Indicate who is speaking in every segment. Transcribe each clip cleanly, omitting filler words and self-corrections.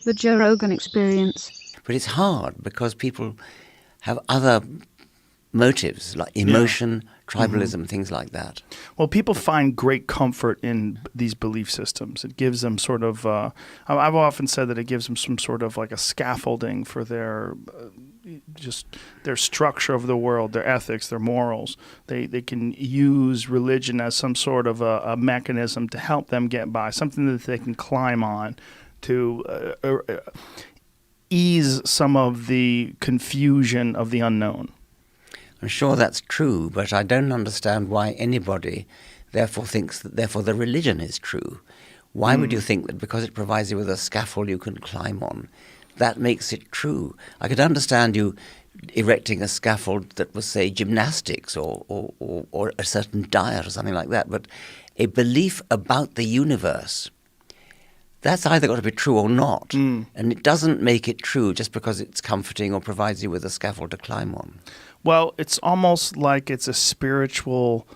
Speaker 1: The Joe Rogan Experience.
Speaker 2: But it's hard because people have other motives like emotion, tribalism, things like that.
Speaker 3: Well, people find great comfort in these belief systems. It gives them sort of, I've often said that it gives them some sort of like a scaffolding for their, just their structure of the world, their ethics, their morals. They can use religion as some sort of a mechanism to help them get by, something that they can climb on to ease some of the confusion of the unknown.
Speaker 2: I'm sure that's true, but I don't understand why anybody therefore thinks that therefore the religion is true. Why would you think that because it provides you with a scaffold you can climb on, that makes it true? I could understand you erecting a scaffold that was, say, gymnastics or a certain diet or something like that, but a belief about the universe, that's either got to be true or not. And it doesn't make it true just because it's comforting or provides you with a scaffold to climb on.
Speaker 3: Well, it's almost like it's a spiritual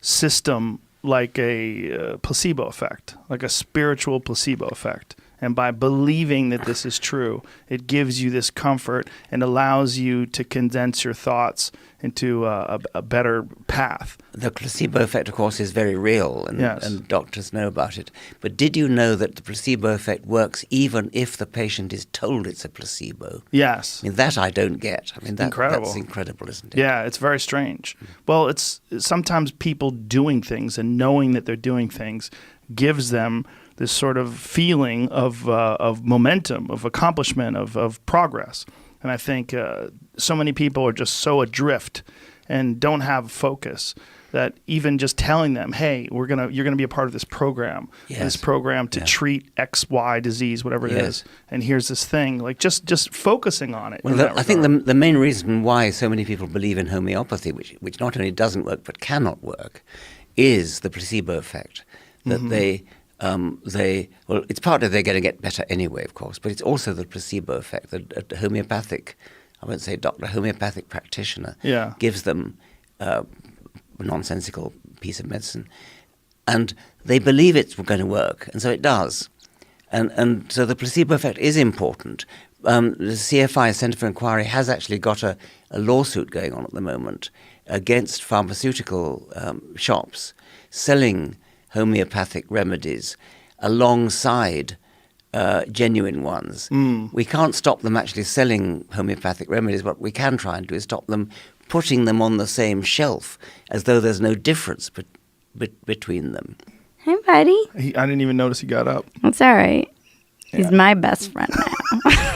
Speaker 3: system, like a placebo effect, like a spiritual placebo effect. And by believing that this is true, it gives you this comfort and allows you to condense your thoughts into a better path.
Speaker 2: The placebo effect, of course, is very real, and doctors know about it. But did you know that the placebo effect works even if the patient is told it's a placebo?
Speaker 3: Yes.
Speaker 2: I mean, that I don't get. I mean,
Speaker 3: incredible.
Speaker 2: That's incredible, isn't it?
Speaker 3: Yeah, it's very strange. Well, it's sometimes people doing things and knowing that they're doing things gives them this sort of feeling of momentum, of accomplishment, of progress. And I think so many people are just so adrift and don't have focus that even just telling them, hey, you're gonna be a part of this program, this program to treat X, Y disease, whatever it is, and here's this thing, like just focusing on it.
Speaker 2: Well, I think the main reason why so many people believe in homeopathy, which not only doesn't work but cannot work, is the placebo effect. That it's partly they're going to get better anyway, of course, but it's also the placebo effect. The homeopathic, I won't say doctor, homeopathic practitioner gives them a nonsensical piece of medicine, and they believe it's going to work, and so it does. And so the placebo effect is important. The CFI, Centre for Inquiry, has actually got a lawsuit going on at the moment against pharmaceutical shops selling homeopathic remedies alongside genuine ones. We can't stop them actually selling homeopathic remedies. What we can try and do is stop them putting them on the same shelf as though there's no difference between them.
Speaker 4: Hey, buddy.
Speaker 3: I didn't even notice he got up.
Speaker 4: It's all right. He's my best friend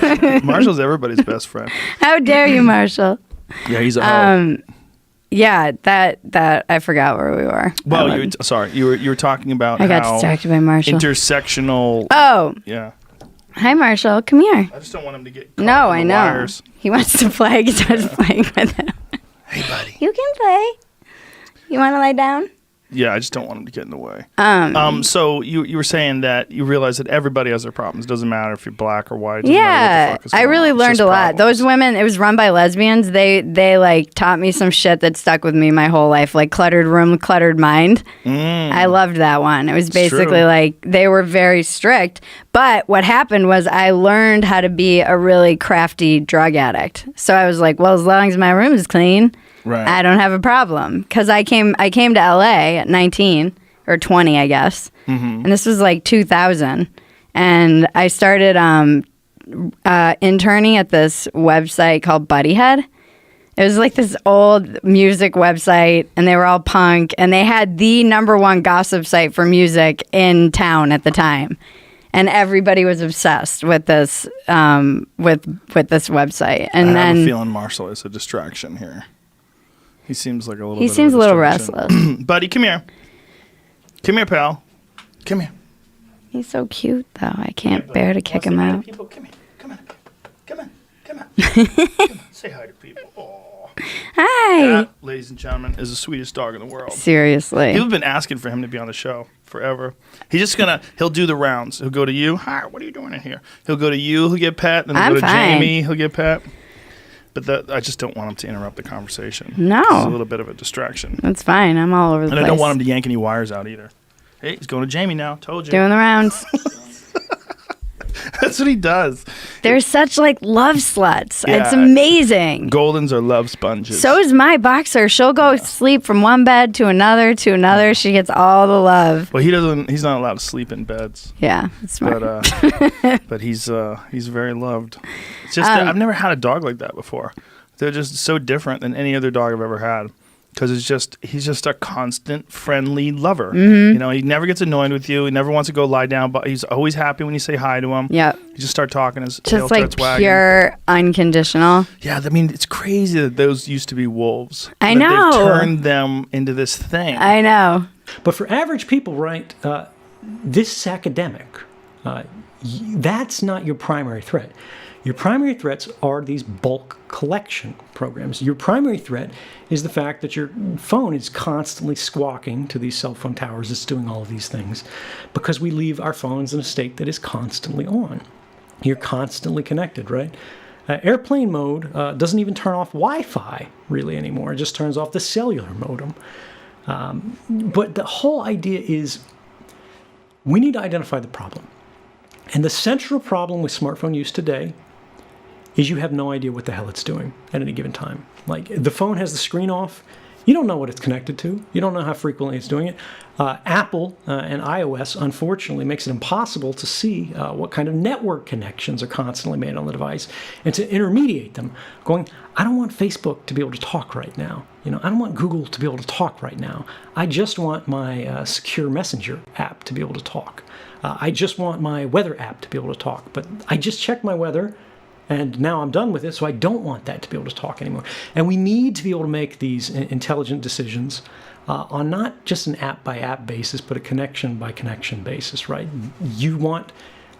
Speaker 4: now.
Speaker 3: Marshall's everybody's best friend.
Speaker 4: How dare you, Marshall?
Speaker 3: Yeah, he's a hoe.
Speaker 4: Yeah, that I forgot where we were.
Speaker 3: Well, you were talking about
Speaker 4: I got distracted by Marshall.
Speaker 3: Intersectional.
Speaker 4: Oh.
Speaker 3: Yeah.
Speaker 4: Hi, Marshall. Come here.
Speaker 3: I just don't want him to get caught
Speaker 4: No,
Speaker 3: in
Speaker 4: I
Speaker 3: the
Speaker 4: know.
Speaker 3: wires.
Speaker 4: He wants to play. He starts playing with him.
Speaker 3: Hey, buddy.
Speaker 4: You can play. You want to lie down?
Speaker 3: Yeah, I just don't want him to get in the way. So you were saying that you realize that everybody has their problems. It doesn't matter if you're black or white.
Speaker 4: Yeah, I really learned a lot. Those women, it was run by lesbians. They like taught me some shit that stuck with me my whole life, like cluttered room, cluttered mind. I loved that one. It was basically like they were very strict. But what happened was I learned how to be a really crafty drug addict. So I was like, well, as long as my room is clean, I don't have a problem. Because I came to LA at 19 or 20, I guess. And this was like 2000. And I started interning at this website called Buddyhead. It was like this old music website, and they were all punk. And they had the #1 gossip site for music in town at the time. And everybody was obsessed with this with this website. And
Speaker 3: I have a feeling Marshall is a distraction here. He seems like a little.
Speaker 4: He seems a little restless.
Speaker 3: Buddy, come here. Come here, pal. Come here.
Speaker 4: He's so cute, though. I can't bear to kick him out.
Speaker 3: People, come here. Come on. Come on. Come on. Come on. Say hi to people. Oh.
Speaker 4: Hi.
Speaker 3: That, ladies and gentlemen, is the sweetest dog in the world.
Speaker 4: Seriously.
Speaker 3: People have been asking for him to be on the show forever. He'll do the rounds. He'll go to you. Hi, what are you doing in here? He'll go to you. He'll get pet. Then he'll go to Jamie. He'll get pet. But I just don't want him to interrupt the conversation.
Speaker 4: No.
Speaker 3: It's a little bit of a distraction.
Speaker 4: That's fine. I'm all over the place.
Speaker 3: And I don't want him to yank any wires out either. Hey, he's going to Jamie now. Told you.
Speaker 4: Doing the rounds.
Speaker 3: That's what he does.
Speaker 4: They're such like love sluts.
Speaker 3: Yeah.
Speaker 4: It's amazing.
Speaker 3: Goldens are love sponges.
Speaker 4: So is my boxer. She'll go sleep from one bed to another to another. She gets all the love.
Speaker 3: Well, he's not allowed to sleep in beds.
Speaker 4: Yeah, that's smart.
Speaker 3: But he's very loved. It's just that I've never had a dog like that before. They're just so different than any other dog I've ever had. Because he's just a constant friendly lover.
Speaker 4: Mm-hmm.
Speaker 3: You know, he never gets annoyed with you. He never wants to go lie down, but he's always happy when you say hi to him.
Speaker 4: Yeah.
Speaker 3: You just start talking, his tail
Speaker 4: just like
Speaker 3: starts wagging.
Speaker 4: pure unconditional.
Speaker 3: Yeah, I mean, it's crazy that those used to be wolves.
Speaker 4: I know.
Speaker 3: They've turned them into this thing.
Speaker 4: I know.
Speaker 5: But for average people, right, this is academic. That's not your primary threat. Your primary threats are these bulk collection programs. Your primary threat is the fact that your phone is constantly squawking to these cell phone towers. It's doing all of these things because we leave our phones in a state that is constantly on. You're constantly connected, right? Airplane mode doesn't even turn off Wi-Fi really anymore. It just turns off the cellular modem. But the whole idea is we need to identify the problem. And the central problem with smartphone use today is you have no idea what the hell it's doing at any given time. Like, the phone has the screen off. You don't know what it's connected to. You don't know how frequently it's doing it. Apple and iOS, unfortunately, makes it impossible to see what kind of network connections are constantly made on the device and to intermediate them, going, I don't want Facebook to be able to talk right now. You know, I don't want Google to be able to talk right now. I just want my secure messenger app to be able to talk. I just want my weather app to be able to talk. But I just checked my weather, and now I'm done with it, so I don't want that to be able to talk anymore. And we need to be able to make these intelligent decisions on not just an app-by-app basis, but a connection-by-connection basis, right? You want,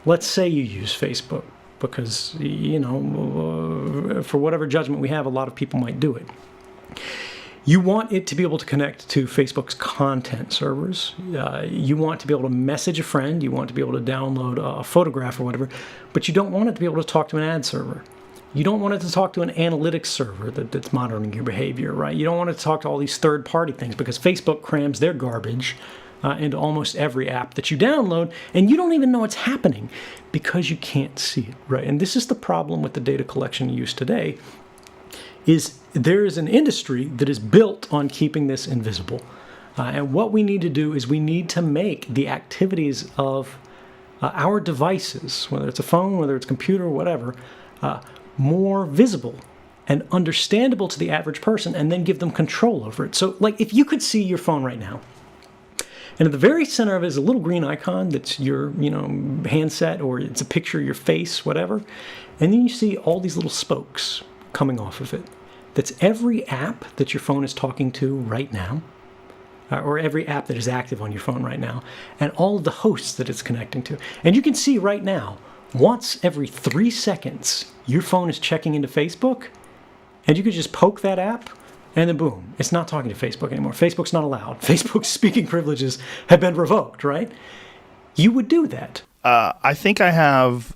Speaker 5: let's say you use Facebook, because, you know, for whatever judgment we have, a lot of people might do it. You want it to be able to connect to Facebook's content servers. You want to be able to message a friend. You want to be able to download a photograph or whatever, but you don't want it to be able to talk to an ad server. You don't want it to talk to an analytics server that's monitoring your behavior, right? You don't want it to talk to all these third-party things because Facebook crams their garbage into almost every app that you download, and you don't even know what's happening because you can't see it, right? And this is the problem with the data collection use today, is there is an industry that is built on keeping this invisible. And what we need to do is we need to make the activities of our devices, whether it's a phone, whether it's a computer, whatever, more visible and understandable to the average person, and then give them control over it. So, like, if you could see your phone right now, and at the very center of it is a little green icon that's your, you know, handset, or it's a picture of your face, whatever, and then you see all these little spokes coming off of it. That's every app that your phone is talking to right now, or every app that is active on your phone right now, and all of the hosts that it's connecting to. And you can see right now, once every 3 seconds, your phone is checking into Facebook, and you could just poke that app, and then boom, it's not talking to Facebook anymore. Facebook's not allowed. Facebook's speaking privileges have been revoked, right? You would do that.
Speaker 3: I think I have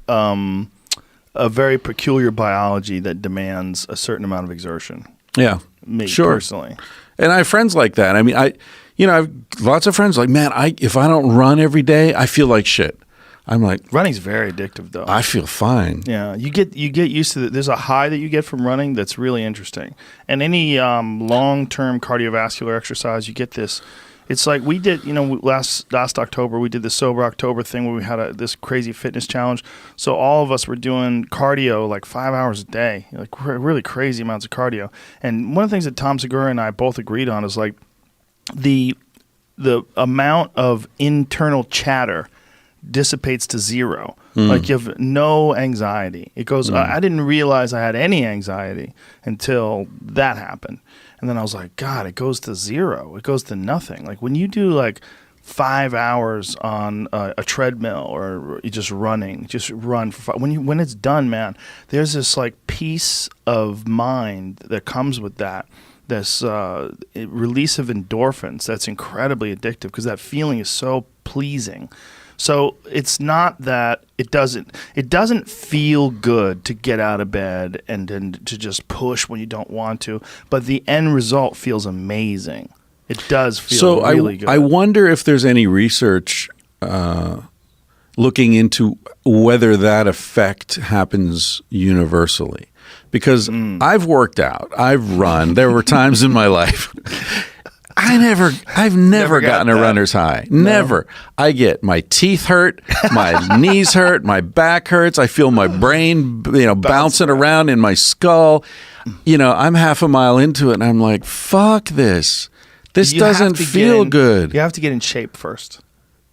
Speaker 3: a very peculiar biology that demands a certain amount of exertion.
Speaker 6: Yeah,
Speaker 3: me
Speaker 6: sure.
Speaker 3: Personally.
Speaker 6: And I have friends like that. I mean, I have lots of friends like, man, if I don't run every day, I feel like shit. I'm like,
Speaker 3: running's very addictive, though.
Speaker 6: I feel fine.
Speaker 3: Yeah, you get used to it. There's a high that you get from running that's really interesting. And any long-term cardiovascular exercise, you get this. It's like we did, you know, last October, we did the Sober October thing where we had this crazy fitness challenge. So all of us were doing cardio like 5 hours a day, like really crazy amounts of cardio. And one of the things that Tom Segura and I both agreed on is like the amount of internal chatter dissipates to zero. Like you have no anxiety. It goes, I didn't realize I had any anxiety until that happened. And then I was like, God, it goes to zero. It goes to nothing. Like when you do like 5 hours on a treadmill or you just running, just run for when it's done, man, there's this like peace of mind that comes with that. This release of endorphins that's incredibly addictive because that feeling is so pleasing. So it's not that it doesn't feel good to get out of bed and to just push when you don't want to, but the end result feels amazing. It does feel really good.
Speaker 6: I wonder if there's any research looking into whether that effect happens universally. Because I've worked out, I've run. There were times in my life I've never gotten a runner's high. No. Never. I get my teeth hurt, my knees hurt, my back hurts. I feel my brain, bouncing around in my skull. I'm half a mile into it and I'm like, fuck this. This doesn't feel good.
Speaker 3: You have to get in shape first.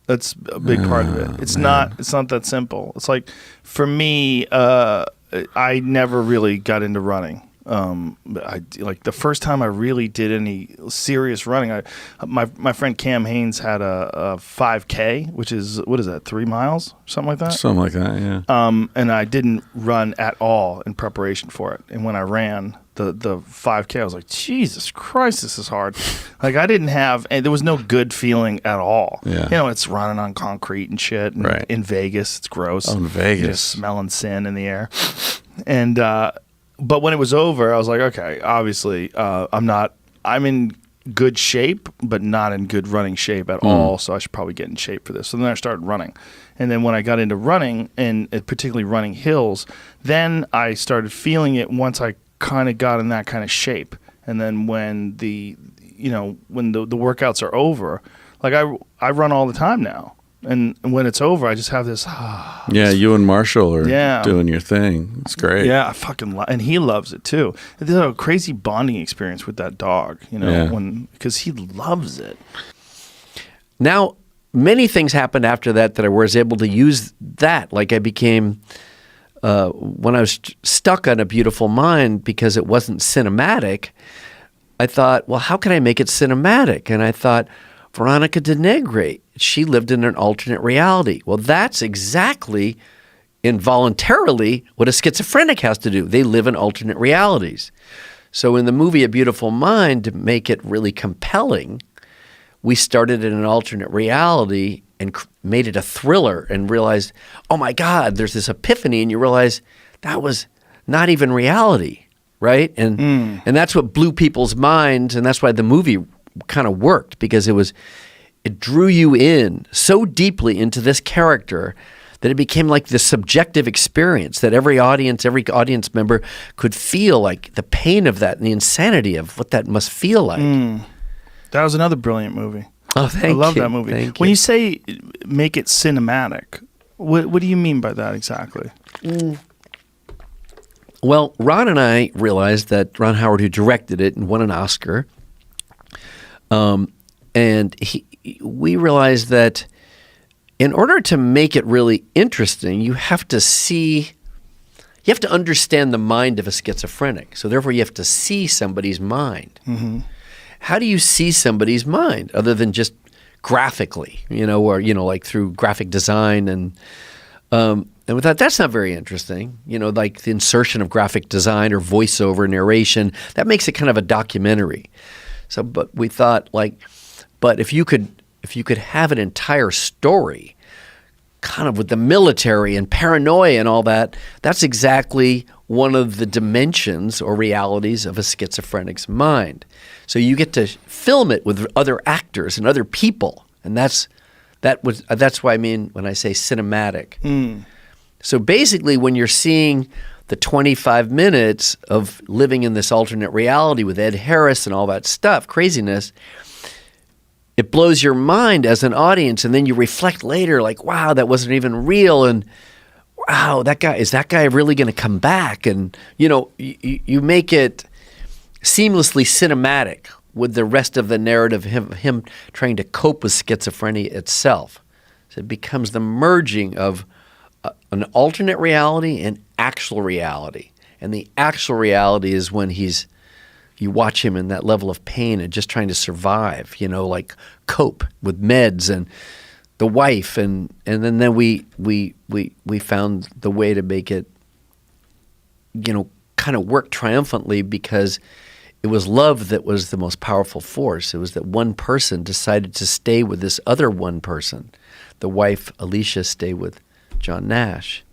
Speaker 3: That's a big part of it. It's not that simple. It's like, for me, I never really got into running. Like the first time I really did any serious running, my friend Cam Haynes had a 5K, which is, what is that, 3 miles, something like that?
Speaker 6: Something like that, yeah.
Speaker 3: And I didn't run at all in preparation for it. And when I ran the 5K, I was like, Jesus Christ, this is hard. Like and there was no good feeling at all.
Speaker 6: Yeah.
Speaker 3: It's running on concrete and shit. And
Speaker 6: right.
Speaker 3: In Vegas, it's gross.
Speaker 6: Oh, in Vegas.
Speaker 3: Just smelling sin in the air. And, but when it was over, I was like, okay, obviously, I'm in good shape, but not in good running shape at all. So I should probably get in shape for this. So then I started running. And then when I got into running, and particularly running hills, then I started feeling it once I kind of got in that kind of shape. And then when the workouts are over, like I run all the time now. And when it's over, I just have this.
Speaker 6: Yeah, you and Marshall are doing your thing. It's great.
Speaker 3: Yeah, I fucking and he loves it too. There's a crazy bonding experience with that dog, because he loves it.
Speaker 7: Now, many things happened after that I was able to use that. Like I became, when I was stuck on A Beautiful Mind because it wasn't cinematic, I thought, well, how can I make it cinematic? And I thought, Veronica de Negre, she lived in an alternate reality. Well, that's exactly, involuntarily, what a schizophrenic has to do. They live in alternate realities. So in the movie A Beautiful Mind, to make it really compelling, we started in an alternate reality and made it a thriller and realized, oh my God, there's this epiphany, and you realize that was not even reality, right? And that's what blew people's minds, and that's why the movie kind of worked, because it drew you in so deeply into this character that it became like this subjective experience that every audience member could feel, like the pain of that and the insanity of what that must feel like.
Speaker 3: That was another brilliant movie.
Speaker 7: Oh, thank you.
Speaker 3: I love that movie. When you say make it cinematic, what do you mean by that exactly?
Speaker 7: Well, Ron and I realized that Ron Howard, who directed it and won an Oscar, and we realized that in order to make it really interesting, you have to understand the mind of a schizophrenic. So therefore, you have to see somebody's mind. Mm-hmm. How do you see somebody's mind other than just graphically, or like through graphic design and we thought that's not very interesting. Like the insertion of graphic design or voiceover narration, that makes it kind of a documentary. So, but we thought but if you could have an entire story, kind of with the military and paranoia and all that, that's exactly one of the dimensions or realities of a schizophrenic's mind. So you get to film it with other actors and other people, and that's why I mean when I say cinematic. So basically, when you're seeing the 25 minutes of living in this alternate reality with Ed Harris and all that stuff, craziness, it blows your mind as an audience, and then you reflect later like, wow, that wasn't even real, and wow, is that guy really going to come back? And, you make it seamlessly cinematic with the rest of the narrative of him trying to cope with schizophrenia itself. So it becomes the merging of an alternate reality and actual reality. And the actual reality is when you watch him in that level of pain and just trying to survive, like cope with meds and the wife. And then we found the way to make it, kind of work triumphantly, because it was love that was the most powerful force. It was that one person decided to stay with this other one person. The wife, Alicia, stayed with John Nash.